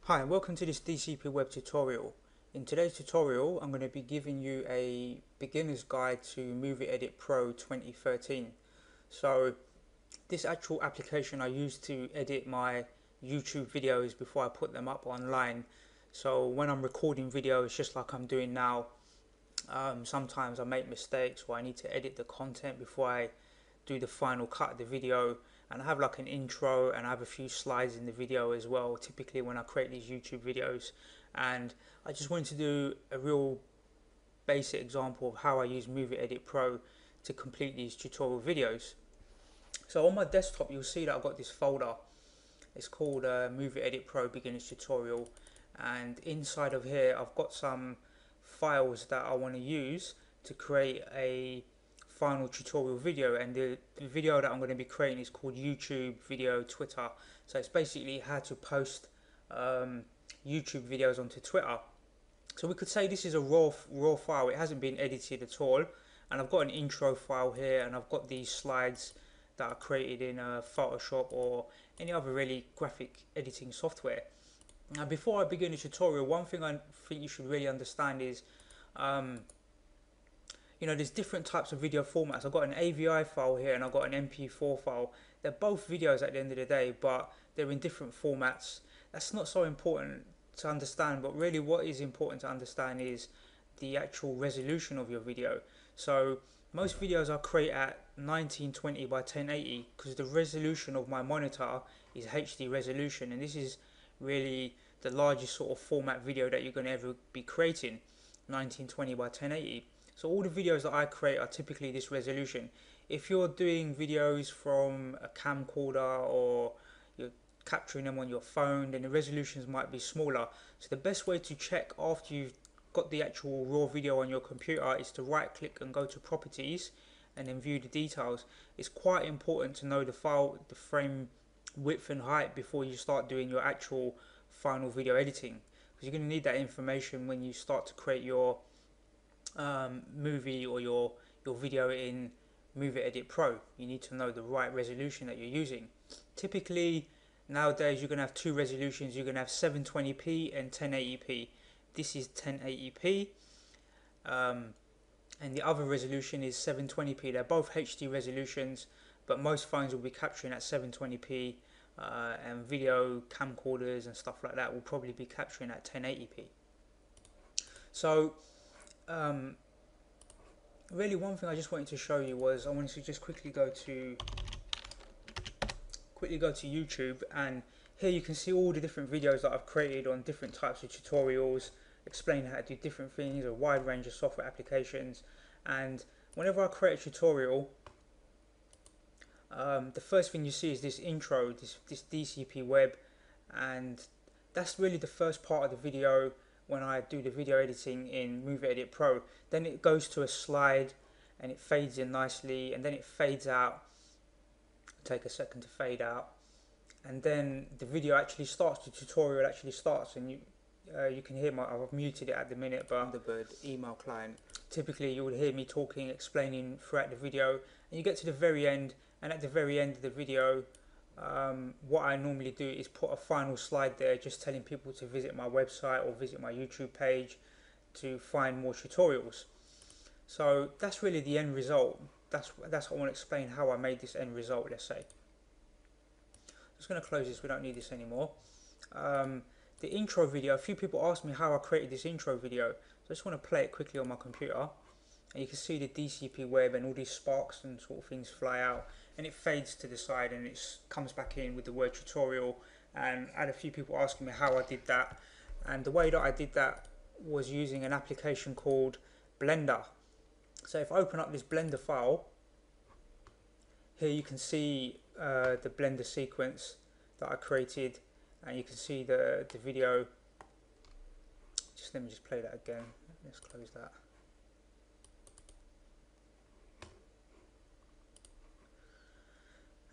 Hi and welcome to this DCP Web tutorial. In today's tutorial I'm going to be giving you a beginner's guide to Movie Edit Pro 2013. So this actual application I use to edit my YouTube videos before I put them up online. So when I'm recording videos just like I'm doing now, sometimes I make mistakes or I need to edit the content before I do the final cut of the video, and I have like an intro and I have a few slides in the video as well, typically when I create these YouTube videos. And I just wanted to do a real basic example of how I use Movie Edit Pro to complete these tutorial videos. So on my desktop you'll see that I've got this folder. It's called Movie Edit Pro Beginners Tutorial, and inside of here I've got some files that I want to use to create a final tutorial video, and the video that I'm going to be creating is called YouTube Video Twitter. So it's basically how to post YouTube videos onto Twitter. So we could say this is a raw file. It hasn't been edited at all, and I've got an intro file here, and I've got these slides that are created in Photoshop or any other really graphic editing software. Now before I begin the tutorial, one thing I think you should really understand is there's different types of video formats. I've got an AVI file here and I've got an MP4 file. They're both videos at the end of the day, but they're in different formats. That's not so important to understand, but really what is important to understand is the actual resolution of your video. So most videos I create at 1920 by 1080 because the resolution of my monitor is HD resolution, and this is really the largest sort of format video that you're going to ever be creating, 1920 by 1080. So all the videos that I create are typically this resolution. If you're doing videos from a camcorder or you're capturing them on your phone, then the resolutions might be smaller. So the best way to check after you've got the actual raw video on your computer is to right click and go to properties and then view the details. It's quite important to know the file, the frame width and height before you start doing your actual final video editing, because you're going to need that information when you start to create your movie or your video in Movie Edit Pro. You need to know the right resolution that you're using. Typically nowadays you're going to have two resolutions. You're going to have 720p and 1080p. This is 1080p, and the other resolution is 720p. They're both HD resolutions, but most phones will be capturing at 720p, and video camcorders and stuff like that will probably be capturing at 1080p. So really one thing I just wanted to show you was I wanted to just quickly go to YouTube, and here you can see all the different videos that I've created on different types of tutorials, explain how to do different things, a wide range of software applications. And whenever I create a tutorial, the first thing you see is this intro, this DCP Web, and that's really the first part of the video when I do the video editing in Movie Edit Pro. Then it goes to a slide and it fades in nicely, and then it fades out. Take a second to fade out, and then the video actually starts, the tutorial actually starts, and you can hear I've muted it at the minute, but Thunderbird email client. Typically you would hear me talking, explaining throughout the video, and you get to the very end, and at the very end of the video what I normally do is put a final slide there just telling people to visit my website or visit my YouTube page to find more tutorials. So that's really the end result. That's what I want to explain, how I made this end result. Let's say I'm just going to close this, we don't need this anymore. The intro video, a few people asked me how I created this intro video, so I just want to play it quickly on my computer, and you can see the DCP Web and all these sparks and sort of things fly out, and it fades to the side and it comes back in with the word tutorial. And I had a few people asking me how I did that, and the way that I did that was using an application called Blender. So if I open up this Blender file, here you can see the Blender sequence that I created, and you can see the video. Let me just play that again. Let's close that.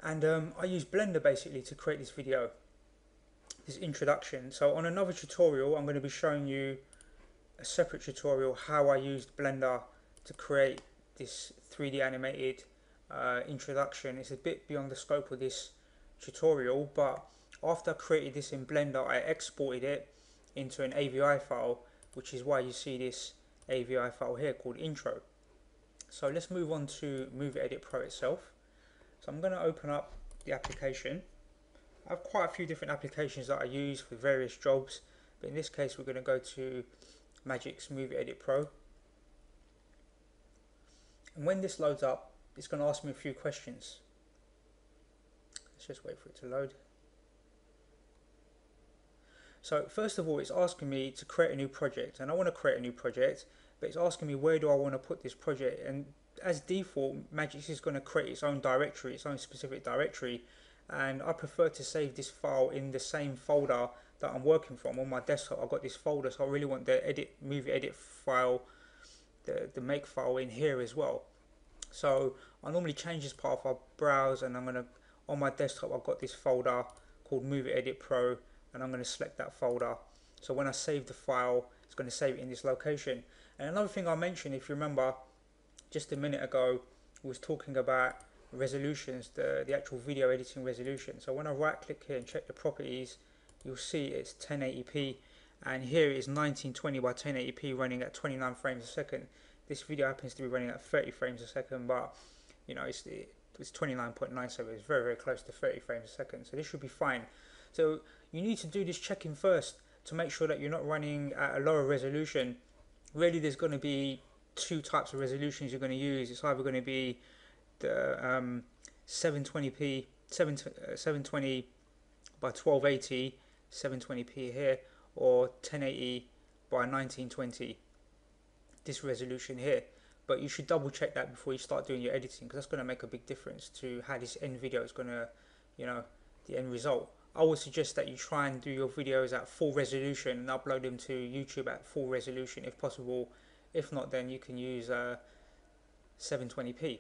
And I use Blender basically to create this video, this introduction. So on another tutorial I'm going to be showing you a separate tutorial how I used Blender to create this 3D animated introduction. It's a bit beyond the scope of this tutorial, but After I created this in Blender, I exported it into an AVI file, which is why you see this AVI file here called intro. So let's move on to Movie Edit Pro itself. So I'm going to open up the application. I have quite a few different applications that I use for various jobs, but in this case we're going to go to Magix Movie Edit Pro. And when this loads up, it's going to ask me a few questions. Let's just wait for it to load. So first of all, it's asking me to create a new project, and I want to create a new project, but it's asking me where do I want to put this project. And as default, Magix is going to create its own directory, its own specific directory, and I prefer to save this file in the same folder that I'm working from. On my desktop I've got this folder, so I really want the movie edit file, the make file in here as well. So I normally change this path. I browse, and I'm going to, on my desktop I've got this folder called Movie Edit Pro, and I'm going to select that folder. So when I save the file, it's going to save it in this location. And another thing I mentioned, if you remember, just a minute ago, was talking about resolutions, the actual video editing resolution. So when I right click here and check the properties, you'll see it's 1080p, and here it is 1920 by 1080p running at 29 frames a second. This video happens to be running at 30 frames a second, but you know, it's 29.9, so it's very, very close to 30 frames a second, so this should be fine. So you need to do this checking first to make sure that you're not running at a lower resolution. Really, there's going to be two types of resolutions you're going to use. It's either going to be the 720p 720 by 1280 720p here, or 1080 by 1920, this resolution here. But you should double check that before you start doing your editing, because that's going to make a big difference to how this end video is going to, you know, the end result. I would suggest that you try and do your videos at full resolution and upload them to YouTube at full resolution if possible. If not, then you can use 720p.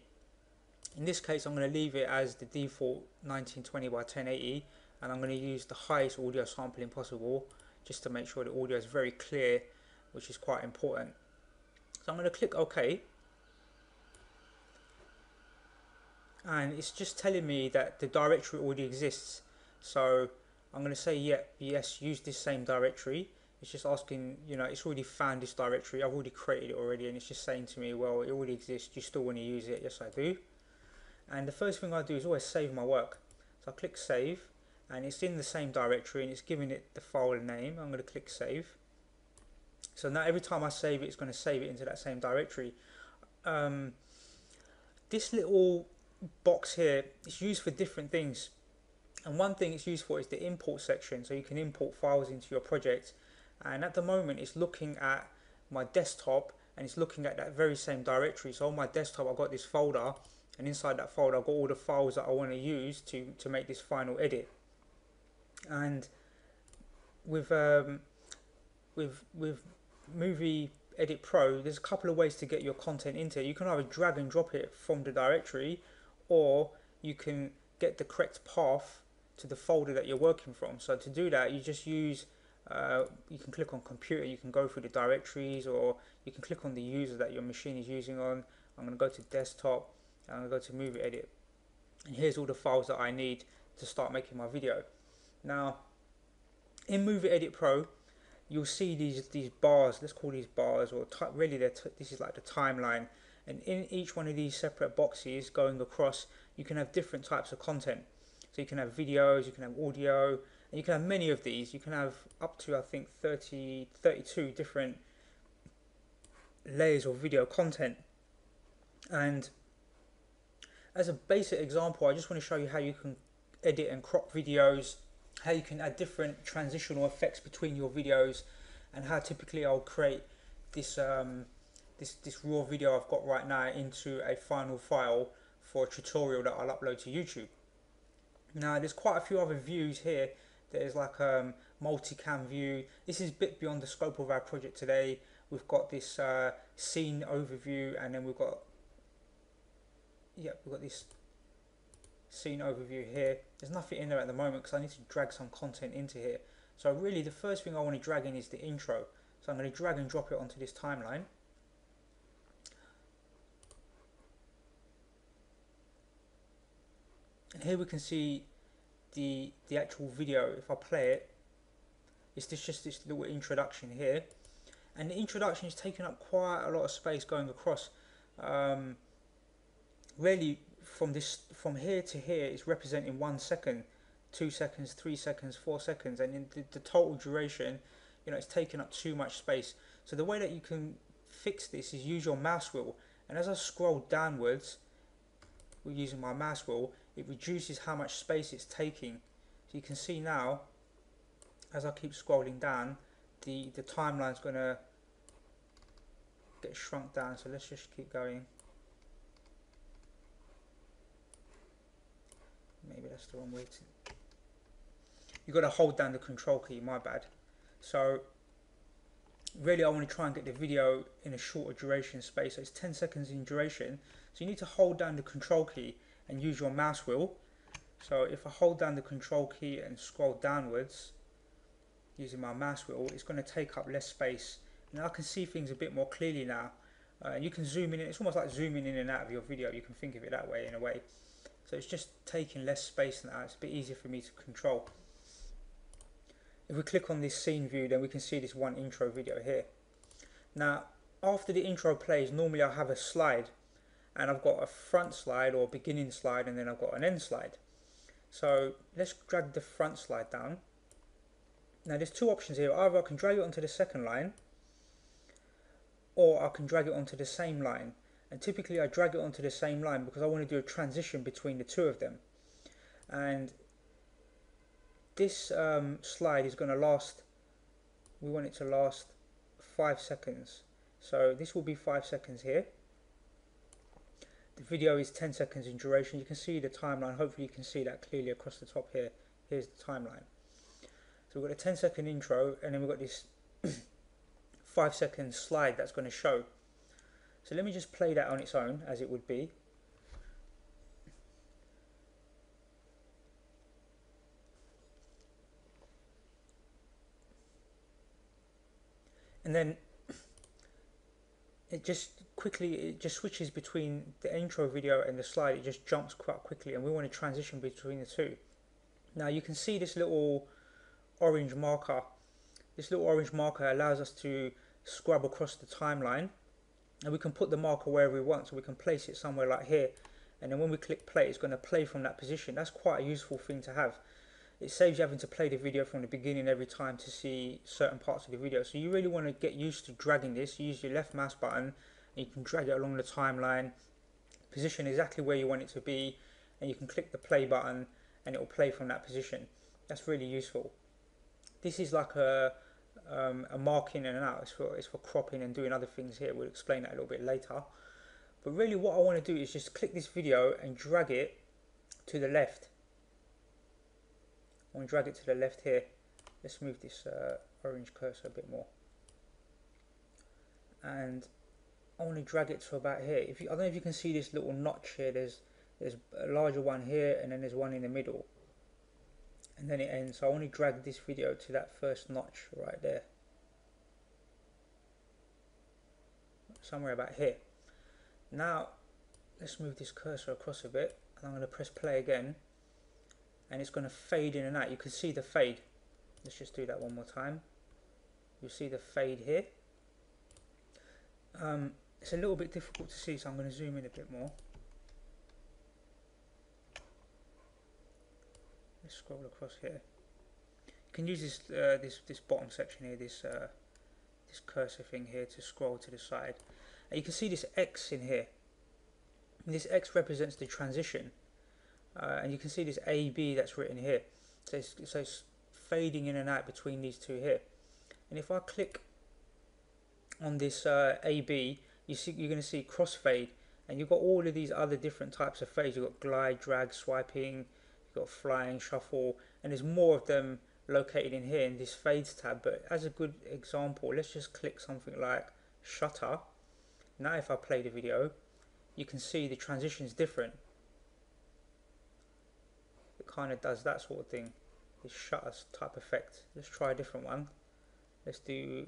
In this case, I'm going to leave it as the default 1920 by 1080, and I'm going to use the highest audio sampling possible just to make sure the audio is very clear, which is quite important. So I'm going to click OK, and it's just telling me that the directory already exists. So I'm going to say yes, use this same directory. It's just asking, you know, it's already found this directory. I've already created it already, and it's just saying to me, well, it already exists. Do you still want to use it? Yes, I do. And the first thing I do is always save my work. So I click save, and it's in the same directory, and it's giving it the file name. I'm going to click save. So now every time I save it, it's going to save it into that same directory. This little box here is used for different things, and one thing it's used for is the import section, so you can import files into your project. And at the moment it's looking at my desktop, and it's looking at that very same directory. So on my desktop I've got this folder, and inside that folder I've got all the files that I want to use to make this final edit. And with Movie Edit Pro, there's a couple of ways to get your content into it. You can either drag and drop it from the directory, or you can get the correct path to the folder that you're working from. So to do that, you just use you can click on computer, you can go through the directories, or you can click on the user that your machine is using on. I'm going to go to desktop, and I'm going to go to Movie Edit, and here's all the files that I need to start making my video. Now in Movie Edit Pro, you'll see these bars. Let's call these bars, or really this is like the timeline, and in each one of these separate boxes going across, you can have different types of content. So you can have videos, you can have audio, and you can have many of these. You can have up to, I think, 32 different layers of video content. And as a basic example, I just want to show you how you can edit and crop videos, how you can add different transitional effects between your videos, and how typically I'll create this this raw video I've got right now into a final file for a tutorial that I'll upload to YouTube. Now there's quite a few other views here. There's like a multicam view. This is a bit beyond the scope of our project today. We've got this scene overview, and then we've got this scene overview here. There's nothing in there at the moment because I need to drag some content into here. So really the first thing I want to drag in is the intro. So I'm going to drag and drop it onto this timeline. And here we can see the actual video, if I play it, it's just this little introduction here, and the introduction is taking up quite a lot of space going across. Really, from here to here is representing 1 second, 2 seconds, 3 seconds, 4 seconds, and in the total duration, you know, it's taking up too much space. So the way that you can fix this is use your mouse wheel, and as I scroll downwards using my mouse wheel, it reduces how much space it's taking. So you can see now, as I keep scrolling down, the timeline's going to get shrunk down. So let's just keep going. Maybe that's the wrong way to... You've got to hold down the control key, my bad. So really I want to try and get the video in a shorter duration space. So it's 10 seconds in duration. So you need to hold down the control key and use your mouse wheel. So if I hold down the control key and scroll downwards using my mouse wheel, it's going to take up less space. And I can see things a bit more clearly now. And you can zoom in. It's almost like zooming in and out of your video. You can think of it that way in a way. So it's just taking less space now. It's a bit easier for me to control. If we click on this scene view, then we can see this one intro video here. Now, after the intro plays, normally I'll have a slide, and I've got a front slide or beginning slide, and then I've got an end slide. So let's drag the front slide down. Now there's two options here. Either I can drag it onto the second line, or I can drag it onto the same line. And typically I drag it onto the same line because I want to do a transition between the two of them. And this slide is going to last, we want it to last 5 seconds. So this will be 5 seconds here. The video is 10 seconds in duration. You can see the timeline. Hopefully you can see that clearly across the top here. Here's the timeline. So we've got a 10-second intro, and then we've got this 5-second slide that's going to show. So let me just play that on its own as it would be. And then it just switches between the intro video and the slide. It just jumps quite quickly, and we want to transition between the two. Now you can see this little orange marker. This little orange marker allows us to scrub across the timeline, and we can put the marker wherever we want. So we can place it somewhere like here, and then when we click play, it's going to play from that position. That's quite a useful thing to have. It saves you having to play the video from the beginning every time to see certain parts of the video. So you really want to get used to dragging this. You use your left mouse button, and you can drag it along the timeline, position exactly where you want it to be, and you can click the play button and it will play from that position. That's really useful. This is like a marking in and out. It's for cropping and doing other things here. We'll explain that a little bit later. But really what I want to do is just click this video and drag it to the left. I want to drag it to the left here. Let's move this orange cursor a bit more. And I want to drag it to about here. I don't know if you can see this little notch here. There's a larger one here, and then there's one in the middle. And then it ends. So I want to drag this video to that first notch right there. Somewhere about here. Now, let's move this cursor across a bit. And I'm going to press play again. And it's going to fade in and out. You can see the fade. Let's just do that one more time. You'll see the fade here. It's a little bit difficult to see, so I'm going to zoom in a bit more. Let's scroll across here. You can use this bottom section here, this cursor thing here, to scroll to the side. And you can see this X in here. And this X represents the transition. And you can see this AB that's written here. So it's fading in and out between these two here. And if I click on this AB, you're going to see crossfade, and you've got all of these other different types of fades. You've got glide, drag, swiping, you've got flying, shuffle, and there's more of them located in here in this fades tab. But as a good example, let's just click something like shutter. Now if I play the video, you can see the transition is different. It kind of does that sort of thing, this shutter type effect. Let's try a different one. Let's do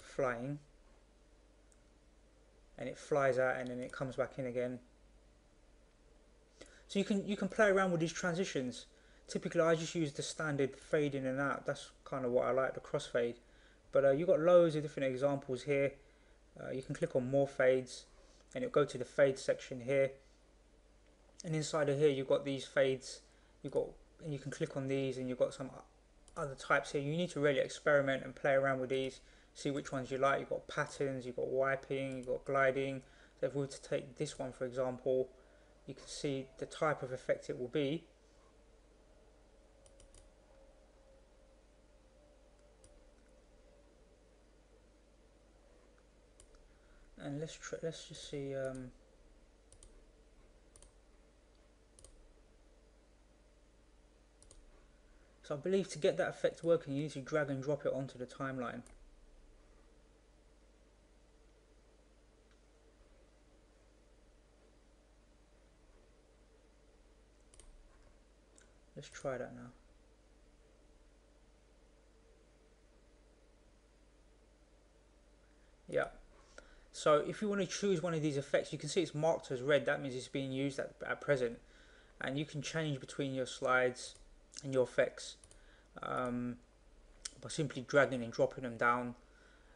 flying. And it flies out and then it comes back in again. So you can play around with these transitions typically I just use the standard fade in and out. That's kind of what I like, the crossfade. But you've got loads of different examples here. You can click on more fades and it'll go to the fade section here, and inside of here you've got these fades, and you can click on these, and you've got some other types here. You need to really experiment and play around with these, see which ones you like. You've got patterns, you've got wiping, you've got gliding. So if we were to take this one for example, you can see the type of effect it will be. And let's just see. So I believe to get that effect working, you need to drag and drop it onto the timeline. Let's try that now. Yeah. So if you want to choose one of these effects, you can see it's marked as red. That means it's being used at present. And you can change between your slides and your effects by simply dragging and dropping them down.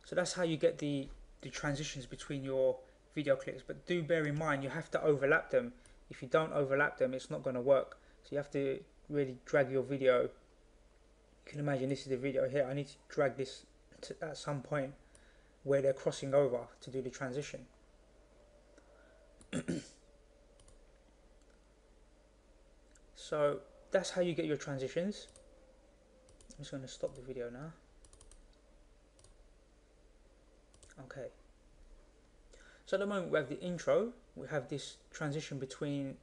So that's how you get the transitions between your video clips. But do bear in mind, you have to overlap them. If you don't overlap them, it's not going to work. So you have to really drag your video. You can imagine this is the video here. I need to drag this at some point where they're crossing over to do the transition. So that's how you get your transitions. I'm just going to stop the video now. Okay. So at the moment we have the intro. We have this transition between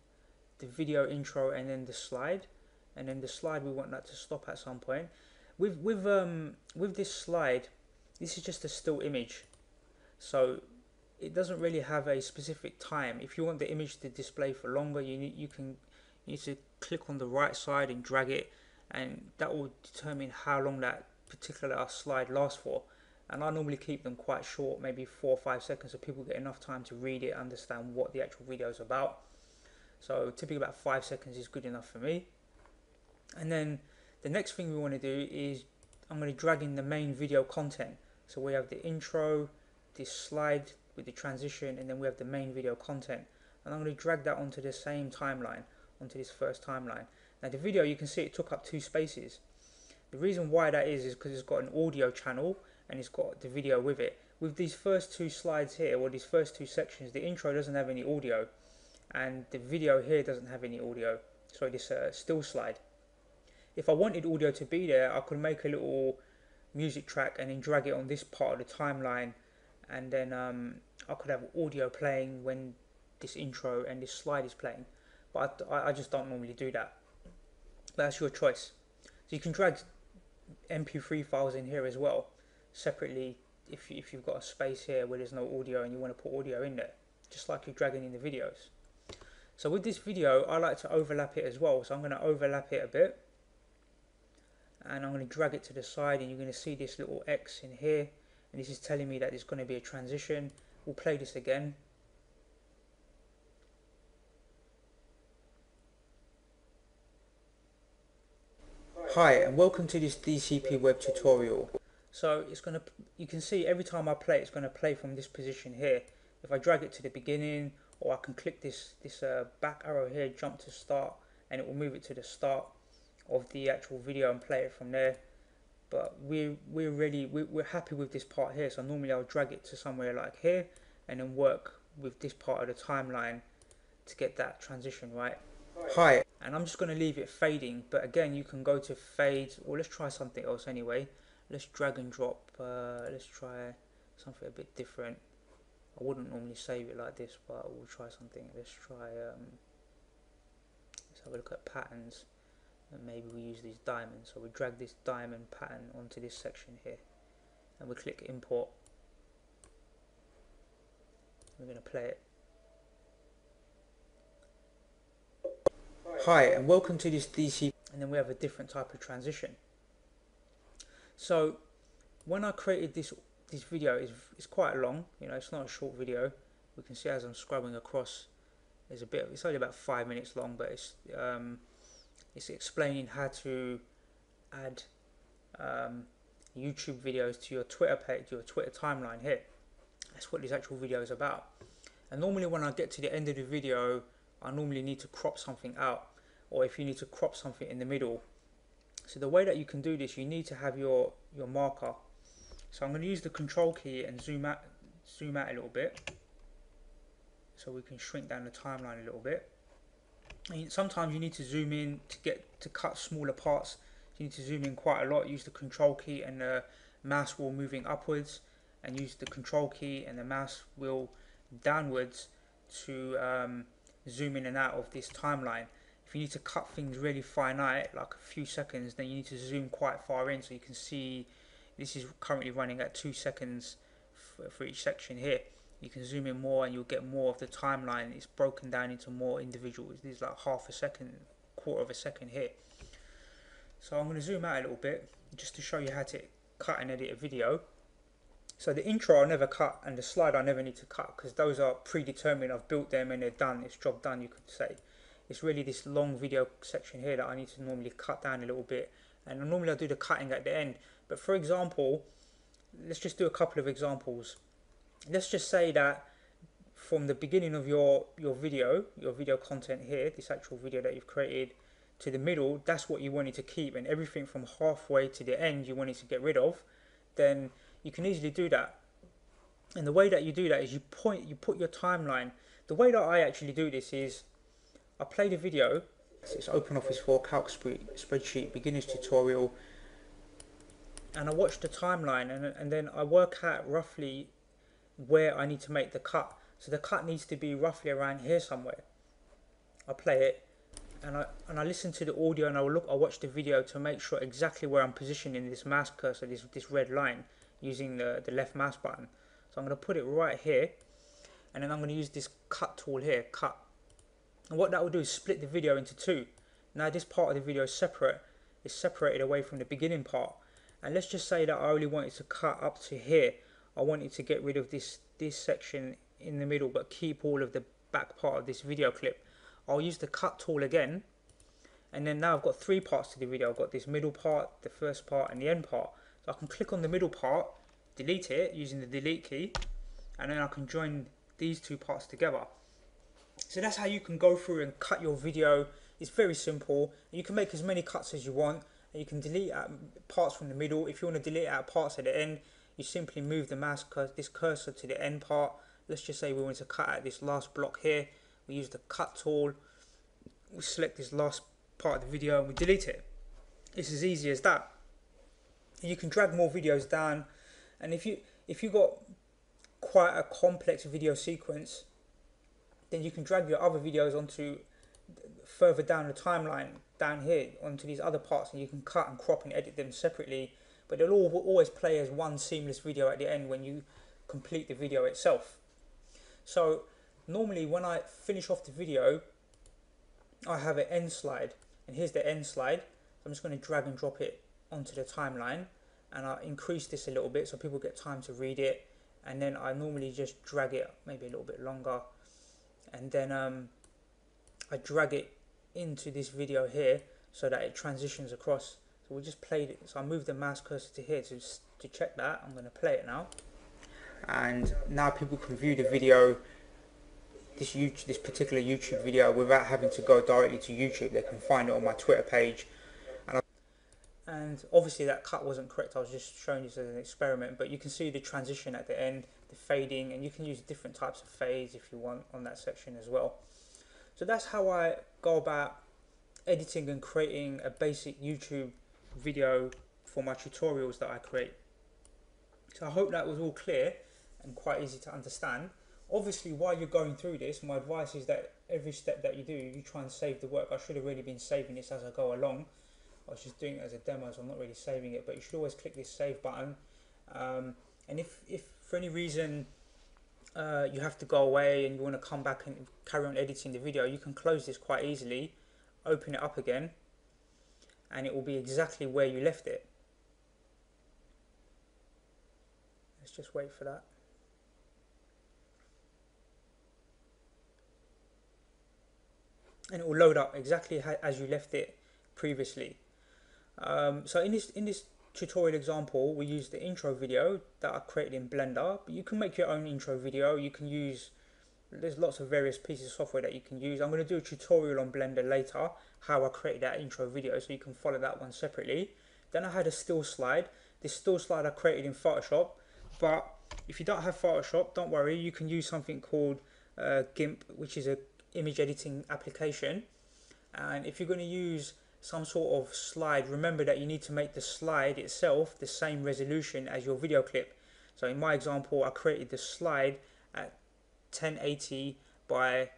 the video intro and then the slide. And then the slide, we want that to stop at some point. With this slide, this is just a still image, so it doesn't really have a specific time. If you want the image to display for longer, you need to click on the right side and drag it, and that will determine how long that particular slide lasts for. And I normally keep them quite short, maybe 4 or 5 seconds, so people get enough time to read it, understand what the actual video is about. So typically about 5 seconds is good enough for me. And then the next thing we want to do is I'm going to drag in the main video content. So we have the intro, this slide with the transition, and then we have the main video content. And I'm going to drag that onto the same timeline, onto this first timeline. Now the video, you can see it took up 2 spaces. The reason why that is because it's got an audio channel and it's got the video with it. With these first 2 slides here, or these first 2 sections, the intro doesn't have any audio, and the video here doesn't have any audio. So this still slide. If I wanted audio to be there, I could make a little music track and then drag it on this part of the timeline, and then I could have audio playing when this intro and this slide is playing, but I just don't normally do that. But that's your choice. So you can drag MP3 files in here as well separately if you've got a space here where there's no audio and you want to put audio in there, just like you're dragging in the videos. So with this video, I like to overlap it as well, so I'm going to overlap it a bit. And I'm going to drag it to the side, and you're going to see this little X in here, and this is telling me that there's going to be a transition. We'll play this again. Hi and welcome to this DCP web tutorial. So you can see every time I play, it's going to play from this position here. If I drag it to the beginning, or I can click this back arrow here, jump to start, and it will move it to the start of the actual video and play it from there. But we're happy with this part here, so normally I'll drag it to somewhere like here and then work with this part of the timeline to get that transition right. Hi, and I'm just going to leave it fading, but again you can go to fade, or let's try something else anyway. Let's drag and drop, let's try something a bit different. I wouldn't normally save it like this, but we'll try something. Let's have a look at patterns. And maybe we use these diamonds, so we drag this diamond pattern onto this section here, and we click import. We're going to play it. Hi and welcome to this DC, and then we have a different type of transition. So when I created this video, it's quite long, you know, it's not a short video. We can see as I'm scrubbing across, there's a bit, it's only about 5 minutes long, but It's explaining how to add YouTube videos to your Twitter page, your Twitter timeline here. That's what this actual video is about. And normally when I get to the end of the video, I normally need to crop something out, or if you need to crop something in the middle. So the way that you can do this, you need to have your marker. So I'm going to use the control key and zoom out a little bit, so we can shrink down the timeline a little bit. And sometimes you need to zoom in to cut smaller parts. You need to zoom in quite a lot. Use the control key and the mouse wheel moving upwards, and use the control key and the mouse wheel downwards to zoom in and out of this timeline. If you need to cut things really finite, like a few seconds, then you need to zoom quite far in, so you can see this is currently running at 2 seconds for each section here. You can zoom in more and you'll get more of the timeline. It's broken down into more individuals. This is like half a second, quarter of a second here. So I'm going to zoom out a little bit just to show you how to cut and edit a video. So the intro I never cut, and the slide I never need to cut, because those are predetermined. I've built them and they're done. It's job done, you could say. It's really this long video section here that I need to normally cut down a little bit, and normally I do the cutting at the end. But for example, let's just do a couple of examples. Let's just say that from the beginning of your video content here, this actual video that you've created, to the middle, that's what you wanted to keep, and everything from halfway to the end you wanted to get rid of, then you can easily do that. And the way that you do that is you put your timeline. The way that I actually do this is I play the video. It's OpenOffice 4 Calc spreadsheet beginners tutorial, and I watch the timeline, and then I work out roughly where I need to make the cut. So the cut needs to be roughly around here somewhere. I play it, and I listen to the audio, and I watch the video to make sure exactly where I'm positioning this mouse cursor, this red line, using the left mouse button. So I'm going to put it right here, and then I'm going to use this cut tool here, cut. And what that will do is split the video into two. Now this part of the video is separate. It's separated away from the beginning part. And let's just say that I only wanted to cut up to here. I wanted to get rid of this section in the middle, but keep all of the back part of this video clip. I'll use the cut tool again, and then now I've got three parts to the video. I've got this middle part, the first part, and the end part. So I can click on the middle part, delete it using the delete key, and then I can join these two parts together. So that's how you can go through and cut your video. It's very simple. You can make as many cuts as you want, and you can delete out parts from the middle. If you want to delete out parts at the end, you simply move the mouse cursor to the end part. Let's just say we want to cut out this last block here. We use the cut tool, we select this last part of the video, and we delete it. It's as easy as that. You can drag more videos down, and if you got quite a complex video sequence, then you can drag your other videos onto further down the timeline, down here, onto these other parts, and you can cut and crop and edit them separately, but they'll always play as one seamless video at the end when you complete the video itself. So normally when I finish off the video, I have an end slide, and here's the end slide. I'm just going to drag and drop it onto the timeline, and I increase this a little bit so people get time to read it, and then I normally just drag it maybe a little bit longer, and then I drag it into this video here so that it transitions across. So we just played it. So I move the mouse cursor to here to check that. I'm going to play it now, and now people can view the video, this particular YouTube video, without having to go directly to YouTube. They can find it on my Twitter page. And obviously that cut wasn't correct. I was just showing this as an experiment, but you can see the transition at the end, the fading, and you can use different types of fades if you want on that section as well. So that's how I go about editing and creating a basic YouTube video for my tutorials that I create. So I hope that was all clear and quite easy to understand. Obviously, while you're going through this, my advice is that every step that you do, you try and save the work. I should have really been saving this as I go along. I was just doing it as a demo, so I'm not really saving it, but you should always click this save button. And if for any reason you have to go away and you want to come back and carry on editing the video, you can close this quite easily, open it up again, and it will be exactly where you left it. Let's just wait for that. And it will load up exactly as you left it previously. So in this tutorial example, we use the intro video that I created in Blender, but you can make your own intro video. You can use, there's lots of various pieces of software that you can use. I'm going to do a tutorial on Blender later, how I created that intro video, so you can follow that one separately. Then I had a still slide. This still slide I created in Photoshop, but if you don't have Photoshop, don't worry, you can use something called GIMP, which is a image editing application. And if you're going to use some sort of slide, remember that you need to make the slide itself the same resolution as your video clip. So in my example, I created the slide at 1080 by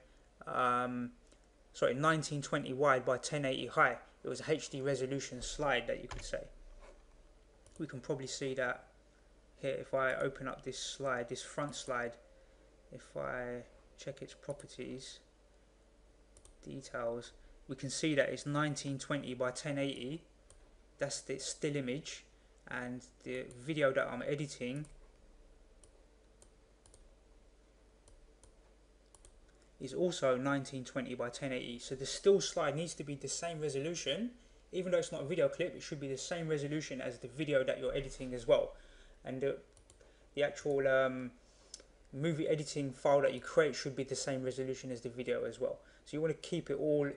1920 wide by 1080 high. It was a HD resolution slide that you could say. We can probably see that here if I open up this slide, this front slide. If I check its properties, details, we can see that it's 1920 by 1080. That's the still image, and the video that I'm editing is also 1920 by 1080. So the still slide needs to be the same resolution. Even though it's not a video clip, it should be the same resolution as the video that you're editing as well. And the actual movie editing file that you create should be the same resolution as the video as well. So you want to keep it all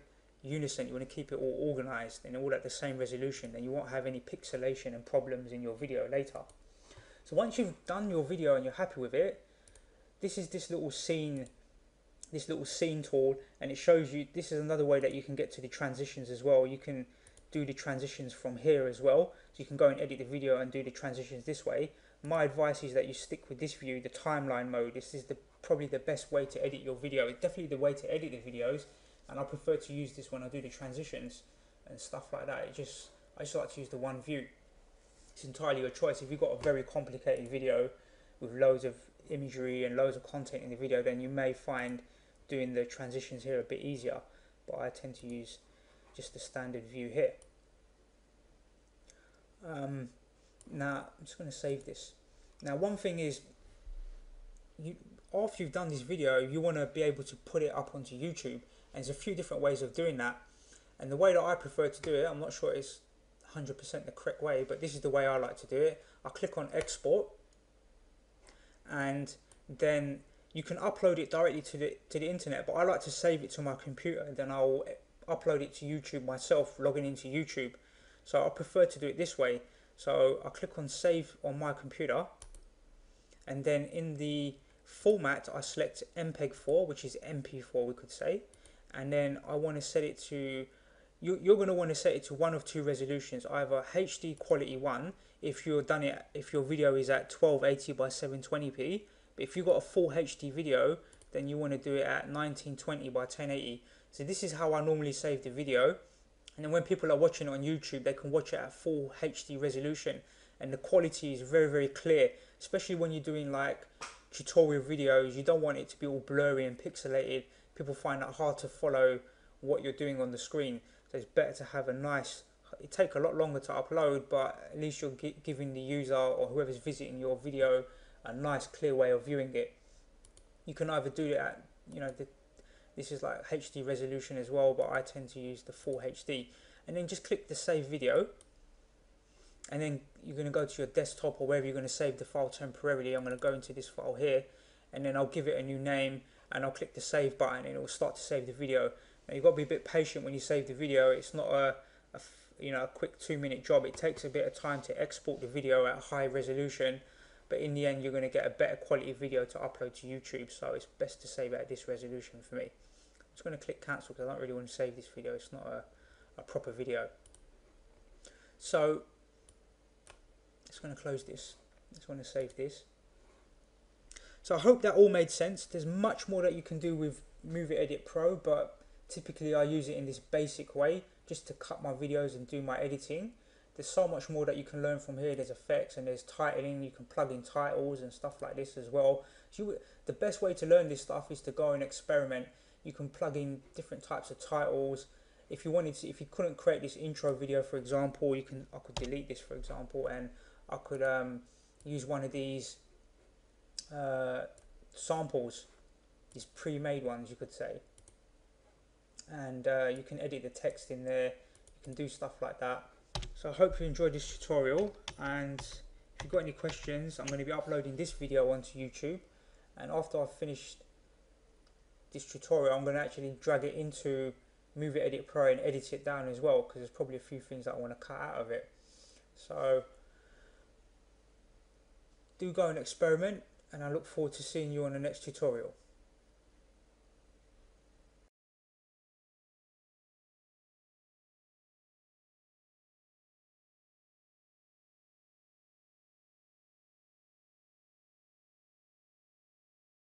unison, you want to keep it all organized and all at the same resolution, and you won't have any pixelation and problems in your video later. So once you've done your video and you're happy with it, this is this little scene tool, and it shows you, this is another way that you can get to the transitions as well. You can do the transitions from here as well, so you can go and edit the video and do the transitions this way. My advice is that you stick with this view, the timeline mode. This is probably the best way to edit your video. It's definitely the way to edit the videos, and I prefer to use this when I do the transitions and stuff like that. I just like to use the one view. It's entirely your choice. If you've got a very complicated video with loads of imagery and loads of content in the video, then you may find doing the transitions here a bit easier, but I tend to use just the standard view here. Now I'm just going to save this. Now one thing is, after you've done this video, you want to be able to put it up onto YouTube, and there's a few different ways of doing that, and the way that I prefer to do it, I'm not sure it's 100% the correct way, but this is the way I like to do it. I click on export, and then you can upload it directly to the internet, but I like to save it to my computer, and then I'll upload it to YouTube myself, logging into YouTube. So I prefer to do it this way. So I click on save on my computer, and then in the format I select MPEG-4, which is MP4 we could say, and then I want to set it to, you're going to want to set it to one of two resolutions, either HD quality 1 if your video is at 1280 by 720p, but if you've got a full HD video, then you want to do it at 1920 by 1080. So this is how I normally save the video, and then when people are watching it on YouTube, they can watch it at full HD resolution, and the quality is very, very clear, especially when you're doing like tutorial videos. You don't want it to be all blurry and pixelated. People find it hard to follow what you're doing on the screen, so it's better to have a nice, it takes a lot longer to upload, but at least you're giving the user or whoever's visiting your video a nice clear way of viewing it. You can either do it at, this is like HD resolution as well, but I tend to use the full HD, and then just click the save video, and then you're going to go to your desktop or wherever you're going to save the file temporarily. I'm going to go into this file here, and then I'll give it a new name, and I'll click the save button, and it will start to save the video. Now you've got to be a bit patient when you save the video. It's not a quick 2-minute job. It takes a bit of time to export the video at high resolution, but in the end you're going to get a better quality video to upload to YouTube, so it's best to save it at this resolution for me. I'm just going to click cancel because I don't really want to save this video. It's not a proper video. So just going to close this. Just want to save this. So I hope that all made sense. There's much more that you can do with Movie Edit Pro, but typically I use it in this basic way just to cut my videos and do my editing. There's so much more that you can learn from here. There's effects and there's titling. You can plug in titles and stuff like this as well. So the best way to learn this stuff is to go and experiment. You can plug in different types of titles. If you wanted to, if you couldn't create this intro video, for example, I could delete this, for example, and I could use one of these samples, these pre-made ones, you could say, and you can edit the text in there. You can do stuff like that. So I hope you enjoyed this tutorial, and if you've got any questions, I'm going to be uploading this video onto YouTube, and after I've finished this tutorial I'm going to actually drag it into Movie Edit Pro and edit it down as well, because there's probably a few things that I want to cut out of it. So do go and experiment, and I look forward to seeing you on the next tutorial.